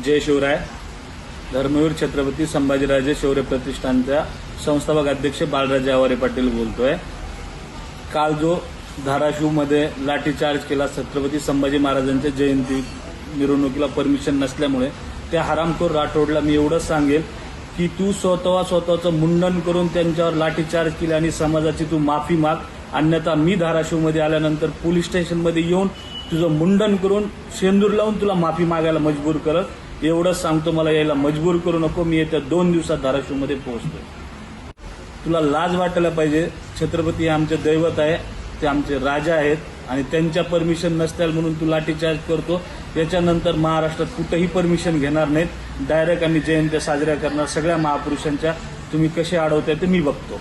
जय शिवराय. धर्मवीर छत्रपती संभाजीराजे शौर्य प्रतिष्ठानच्या संस्थापक अध्यक्ष बाळराजे आवारे पाटील बोलतोय. काल जो धाराशिवमध्ये लाठीचार्ज केला छत्रपती संभाजी महाराजांच्या जयंती मिरवणुकीला परमिशन नसल्यामुळे त्या हरामखोर राठोडला मी एवढंच सांगेल की तू स्वतःचं मुंडन करून त्यांच्यावर लाठीचार्ज केली आणि समाजाची तू माफी माग, अन्यथा मी धाराशिवमध्ये आल्यानंतर पोलीस स्टेशनमध्ये येऊन तुझं मुंडन करून शेंदूर लावून तुला माफी मागायला मजबूर करत. एवढंच सांगतो, मला यायला मजबूर करू नको. मी येत्या 2 दिवसात धाराशिवमध्ये पोहोचतोय. तुला लाज वाटायला पाहिजे. छत्रपती हे आमचे दैवत आहे, ते आमचे राजा आहेत आणि त्यांच्या परमिशन नसतील म्हणून तू लाठीचार्ज करतो. याच्यानंतर महाराष्ट्रात कुठेही परमिशन घेणार नाहीत. डायरेक्ट आम्ही जयंत्या साजऱ्या करणार. सगळ्या महापुरुषांच्या तुम्ही कसे अडवताय ते मी बघतो.